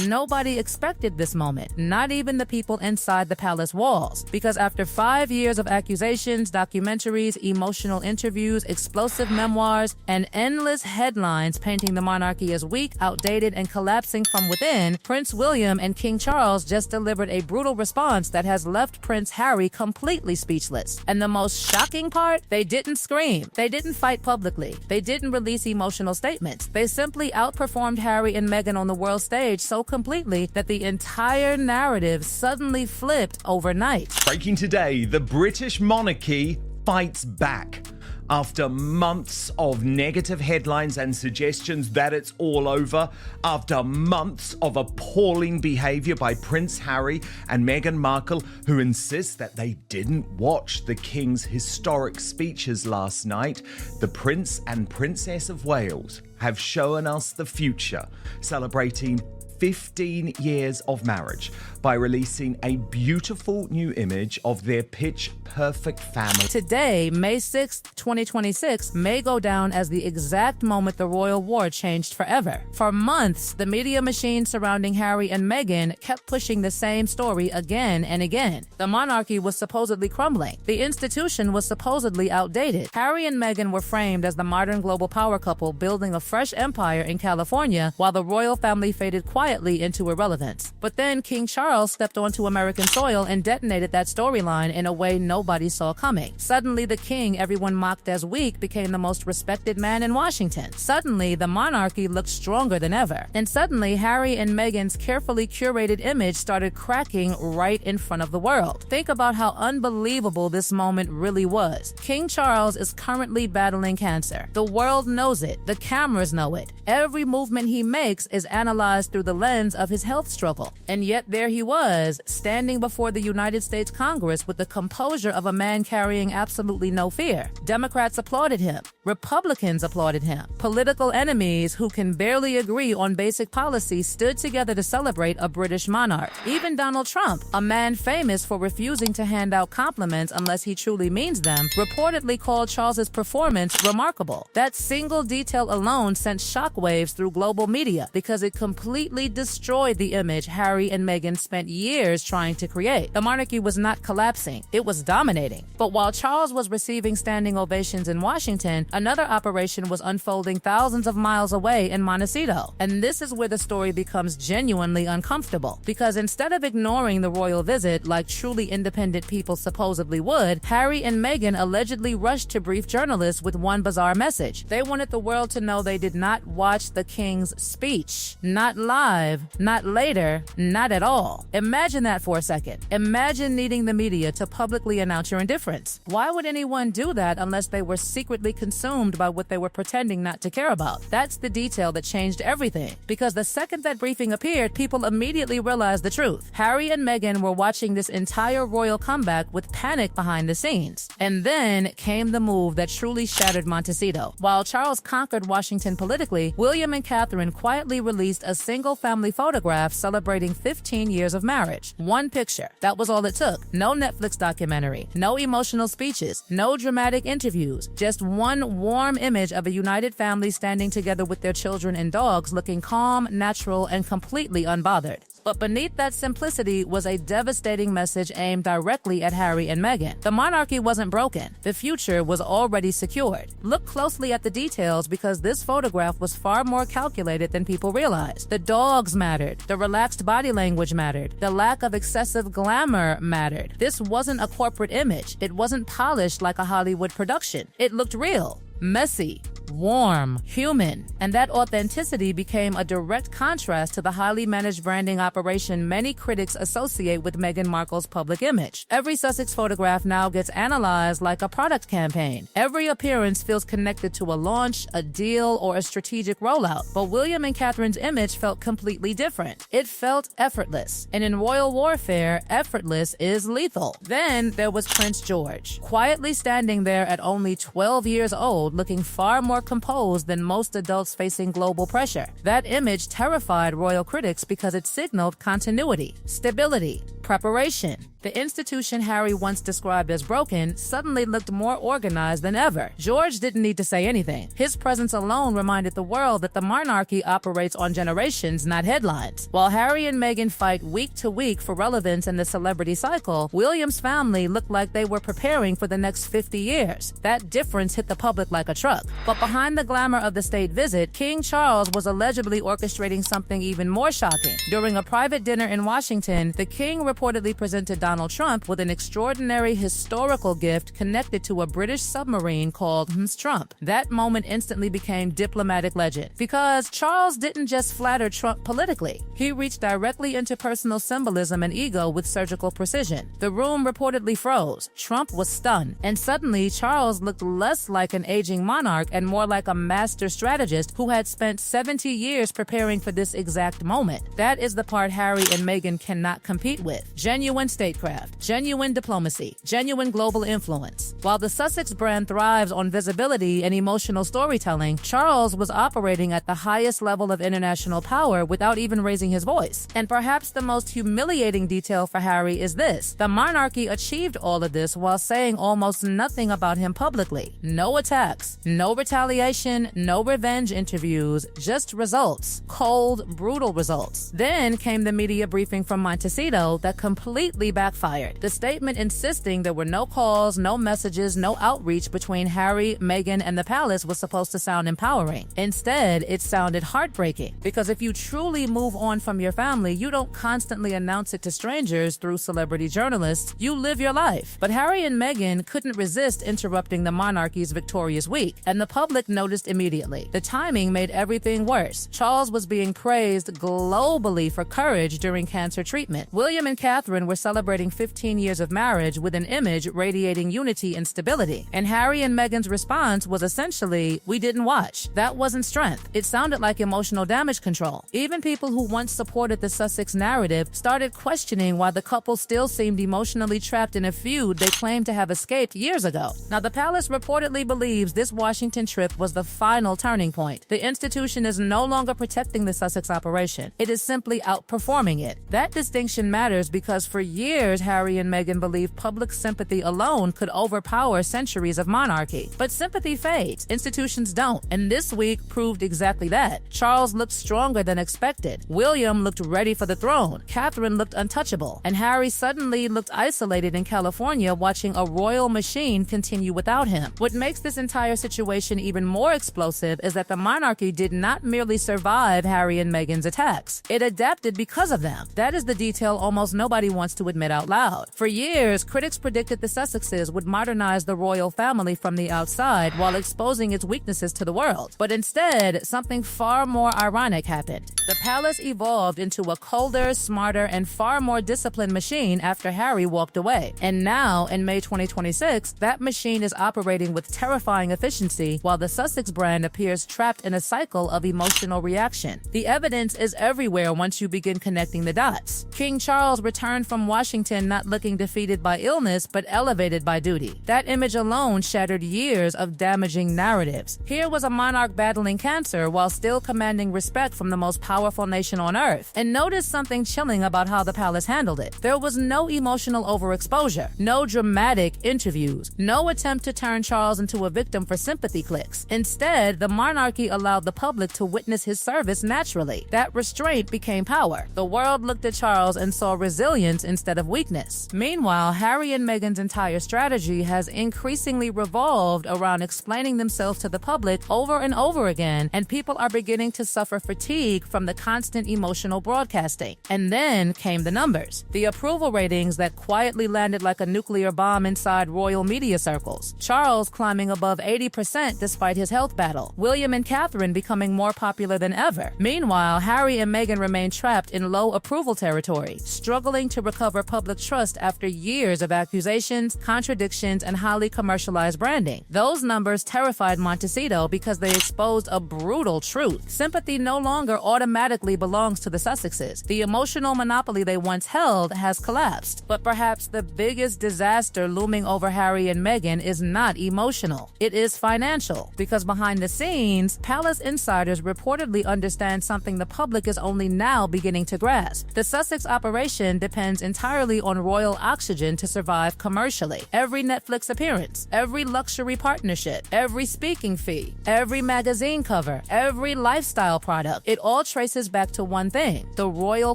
Nobody expected this moment, not even the people inside the palace walls, because after 5 years of accusations, documentaries, emotional interviews, explosive memoirs, and endless headlines painting the monarchy as weak, outdated, and collapsing from within, Prince William and King Charles just delivered a brutal response that has left Prince Harry completely speechless. And the most shocking part, they didn't scream. They didn't fight publicly. They didn't release emotional statements. They simply outperformed Harry and Meghan on the world stage so completely that the entire narrative suddenly flipped overnight. Breaking today, the British monarchy fights back. After months of negative headlines and suggestions that it's all over, after months of appalling behavior by Prince Harry and Meghan Markle, who insist that they didn't watch the King's historic speeches last night, the Prince and Princess of Wales have shown us the future, celebrating 15 years of marriage by releasing a beautiful new image of their pitch-perfect family. Today, May 6, 2026, may go down as the exact moment the royal war changed forever. For months, the media machine surrounding Harry and Meghan kept pushing the same story again and again. The monarchy was supposedly crumbling. The institution was supposedly outdated. Harry and Meghan were framed as the modern global power couple building a fresh empire in California, while the royal family faded quietly into irrelevance. But then King Charles stepped onto American soil and detonated that storyline in a way nobody saw coming. Suddenly, the king everyone mocked as weak became the most respected man in Washington. Suddenly, the monarchy looked stronger than ever. And suddenly, Harry and Meghan's carefully curated image started cracking right in front of the world. Think about how unbelievable this moment really was. King Charles is currently battling cancer. The world knows it. The cameras know it. Every movement he makes is analyzed through the lens of his health struggle. And yet there he was, standing before the United States Congress with the composure of a man carrying absolutely no fear. Democrats applauded him. Republicans applauded him. Political enemies who can barely agree on basic policy stood together to celebrate a British monarch. Even Donald Trump, a man famous for refusing to hand out compliments unless he truly means them, reportedly called Charles's performance remarkable. That single detail alone sent shockwaves through global media because it completely destroyed the image Harry and Meghan spent years trying to create. The monarchy was not collapsing, it was dominating. But while Charles was receiving standing ovations in Washington, another operation was unfolding thousands of miles away in Montecito. And this is where the story becomes genuinely uncomfortable. Because instead of ignoring the royal visit like truly independent people supposedly would, Harry and Meghan allegedly rushed to brief journalists with one bizarre message. They wanted the world to know they did not watch the king's speech. Not live, not later, not at all. Imagine that for a second. Imagine needing the media to publicly announce your indifference. Why would anyone do that unless they were secretly consumed by what they were pretending not to care about? That's the detail that changed everything. Because the second that briefing appeared, people immediately realized the truth. Harry and Meghan were watching this entire royal comeback with panic behind the scenes. And then came the move that truly shattered Montecito. While Charles conquered Washington politically, William and Catherine quietly released a single family photograph celebrating 15 years of marriage. One picture. That was all it took. No Netflix documentary, no emotional speeches, no dramatic interviews, just one warm image of a united family standing together with their children and dogs, looking calm, natural, and completely unbothered. But beneath that simplicity was a devastating message aimed directly at Harry and Meghan. The monarchy wasn't broken. The future was already secured. Look closely at the details because this photograph was far more calculated than people realized. The dogs mattered. The relaxed body language mattered. The lack of excessive glamour mattered. This wasn't a corporate image. It wasn't polished like a Hollywood production. It looked real, messy, warm, human, and that authenticity became a direct contrast to the highly managed branding operation many critics associate with Meghan Markle's public image. Every Sussex photograph now gets analyzed like a product campaign. Every appearance feels connected to a launch, a deal, or a strategic rollout. But William and Catherine's image felt completely different. It felt effortless. And in royal warfare, effortless is lethal. Then there was Prince George, quietly standing there at only 12 years old, looking far more composed than most adults facing global pressure. That image terrified royal critics because it signaled continuity, stability, preparation. The institution Harry once described as broken suddenly looked more organized than ever. George didn't need to say anything. His presence alone reminded the world that the monarchy operates on generations, not headlines. While Harry and Meghan fight week to week for relevance in the celebrity cycle, William's family looked like they were preparing for the next 50 years. That difference hit the public like a truck. But behind the glamour of the state visit, King Charles was allegedly orchestrating something even more shocking. During a private dinner in Washington, the king reportedly presented Donald Trump with an extraordinary historical gift connected to a British submarine called Trump. That moment instantly became diplomatic legend because Charles didn't just flatter Trump politically. He reached directly into personal symbolism and ego with surgical precision. The room reportedly froze. Trump was stunned, and suddenly Charles looked less like an aging monarch and more like a master strategist who had spent 70 years preparing for this exact moment. That is the part Harry and Meghan cannot compete with. Genuine statecraft, genuine diplomacy, genuine global influence. While the Sussex brand thrives on visibility and emotional storytelling, Charles was operating at the highest level of international power without even raising his voice. And perhaps the most humiliating detail for Harry is this: the monarchy achieved all of this while saying almost nothing about him publicly. No attacks, no retaliation, no revenge interviews, just results. Cold, brutal results. Then came the media briefing from Montecito that completely backfired. The statement insisting there were no calls, no messages, no outreach between Harry, Meghan, and the palace was supposed to sound empowering. Instead, it sounded heartbreaking, because if you truly move on from your family, you don't constantly announce it to strangers through celebrity journalists. You live your life. But Harry and Meghan couldn't resist interrupting the monarchy's victorious week, and the public noticed immediately. The timing made everything worse. Charles was being praised globally for courage during cancer treatment. William and Catherine were celebrating 15 years of marriage with an image radiating unity and stability. And Harry and Meghan's response was essentially, "We didn't watch." That wasn't strength. It sounded like emotional damage control. Even people who once supported the Sussex narrative started questioning why the couple still seemed emotionally trapped in a feud they claimed to have escaped years ago. Now, the palace reportedly believes this Washington trip was the final turning point. The institution is no longer protecting the Sussex operation. It is simply outperforming it. That distinction matters because for years, Harry and Meghan believed public sympathy alone could overpower centuries of monarchy. But sympathy fades. Institutions don't. And this week proved exactly that. Charles looked stronger than expected. William looked ready for the throne. Catherine looked untouchable. And Harry suddenly looked isolated in California, watching a royal machine continue without him. What makes this entire situation even more explosive is that the monarchy did not merely survive Harry and Meghan's attacks. It adapted because of them. That is the detail almost nobody wants to admit out loud. For years, critics predicted the Sussexes would modernize the royal family from the outside while exposing its weaknesses to the world. But instead, something far more ironic happened. The palace evolved into a colder, smarter, and far more disciplined machine after Harry walked away. And now, in May 2026, that machine is operating with terrifying efficiency while the Sussex brand appears trapped in a cycle of emotional reaction. The evidence is everywhere once you begin connecting the dots. King Charles returned from Washington not looking defeated by illness, but elevated by duty. That image alone shattered years of damaging narratives. Here was a monarch battling cancer while still commanding respect from the most powerful nation on earth. And notice something chilling about how the palace handled it. There was no emotional overexposure, no dramatic interviews, no attempt to turn Charles into a victim for sympathy clicks. Instead, the monarchy allowed the public to witness his service naturally. That restraint became power. The world looked at Charles and saw resilience instead of weakness. Meanwhile, Harry and Meghan's entire strategy has increasingly revolved around explaining themselves to the public over and over again, and people are beginning to suffer fatigue from the constant emotional broadcasting. And then came the numbers. The approval ratings that quietly landed like a nuclear bomb inside royal media circles. Charles climbing above 80% despite his health battle. William and Catherine becoming more popular than ever. Meanwhile, Harry and Meghan remain trapped in low approval territory, struggling to recover public trust after years of accusations, contradictions, and highly commercialized branding. Those numbers terrified Montecito because they exposed a brutal truth. Sympathy no longer automatically belongs to the Sussexes. The emotional monopoly they once held has collapsed. But perhaps the biggest disaster looming over Harry and Meghan is not emotional. It is financial. Because behind the scenes, palace insiders reportedly understand something the public is only now beginning to grasp. The Sussex operation depends entirely literally on royal oxygen to survive commercially. Every Netflix appearance, every luxury partnership, every speaking fee, every magazine cover, every lifestyle product, it all traces back to one thing: the royal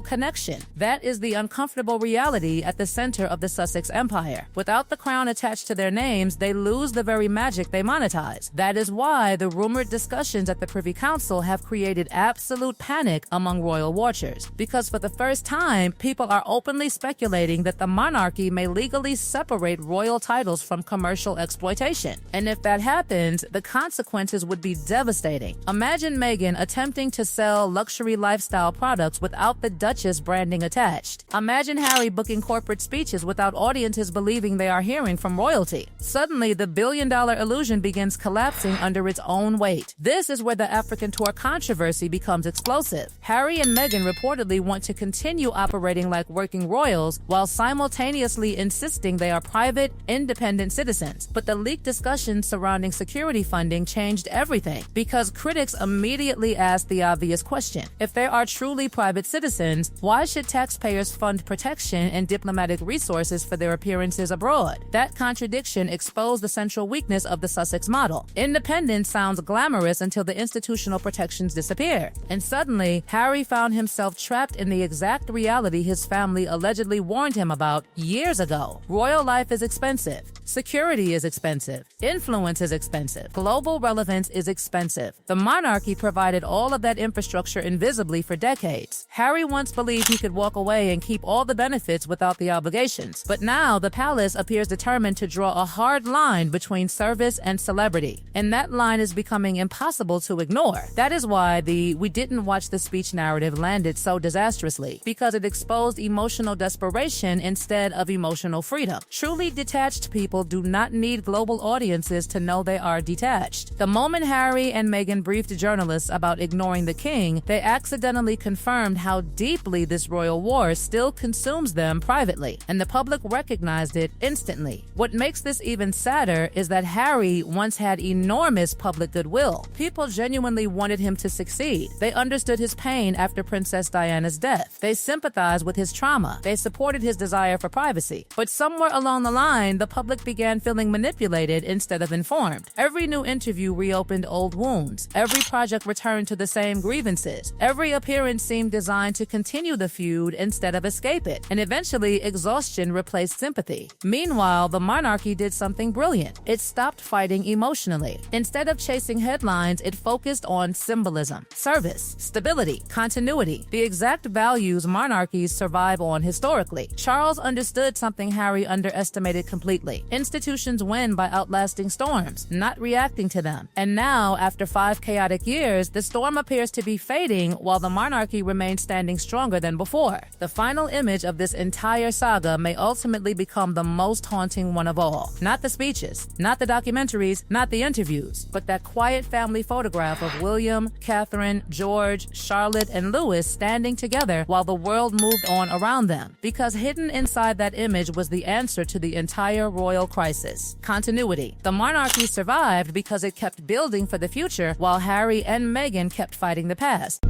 connection. That is the uncomfortable reality at the center of the Sussex empire. Without the crown attached to their names, they lose the very magic they monetize. That is why the rumored discussions at the Privy Council have created absolute panic among royal watchers, because for the first time, people are openly speculating that the monarchy may legally separate royal titles from commercial exploitation. And if that happens, the consequences would be devastating. Imagine Meghan attempting to sell luxury lifestyle products without the Duchess branding attached. Imagine Harry booking corporate speeches without audiences believing they are hearing from royalty. Suddenly, the billion-dollar illusion begins collapsing under its own weight. This is where the African tour controversy becomes explosive. Harry and Meghan reportedly want to continue operating like working royals while simultaneously insisting they are private, independent citizens. But the leaked discussions surrounding security funding changed everything, because critics immediately asked the obvious question: if they are truly private citizens, why should taxpayers fund protection and diplomatic resources for their appearances abroad? That contradiction exposed the central weakness of the Sussex model. Independence sounds glamorous until the institutional protections disappear. And suddenly, Harry found himself trapped in the exact reality his family allegedly warned him about years ago. Royal life is expensive. Security is expensive. Influence is expensive. Global relevance is expensive. The monarchy provided all of that infrastructure invisibly for decades. Harry once believed he could walk away and keep all the benefits without the obligations. But now the palace appears determined to draw a hard line between service and celebrity. And that line is becoming impossible to ignore. That is why the "we didn't watch the speech" narrative landed so disastrously, because it exposed emotional desperation instead of emotional freedom. Truly detached people do not need global audiences to know they are detached. The moment Harry and Meghan briefed journalists about ignoring the king, they accidentally confirmed how deeply this royal war still consumes them privately, and the public recognized it instantly. What makes this even sadder is that Harry once had enormous public goodwill. People genuinely wanted him to succeed. They understood his pain after Princess Diana's death. They sympathized with his trauma. They supported his desire for privacy. But somewhere along the line, the public began feeling manipulated instead of informed. Every new interview reopened old wounds. Every project returned to the same grievances. Every appearance seemed designed to continue the feud instead of escape it. And eventually, exhaustion replaced sympathy. Meanwhile, the monarchy did something brilliant. It stopped fighting emotionally. Instead of chasing headlines, it focused on symbolism, service, stability, continuity, the exact values monarchies survive on historically. Charles understood something Harry underestimated completely. Institutions win by outlasting storms, not reacting to them. And now, after 5 chaotic years, the storm appears to be fading while the monarchy remains standing stronger than before. The final image of this entire saga may ultimately become the most haunting one of all. Not the speeches, not the documentaries, not the interviews, but that quiet family photograph of William, Catherine, George, Charlotte, and Louis standing together while the world moved on around them. Because hidden inside that image was the answer to the entire royal crisis: continuity. The monarchy survived because it kept building for the future while Harry and Meghan kept fighting the past.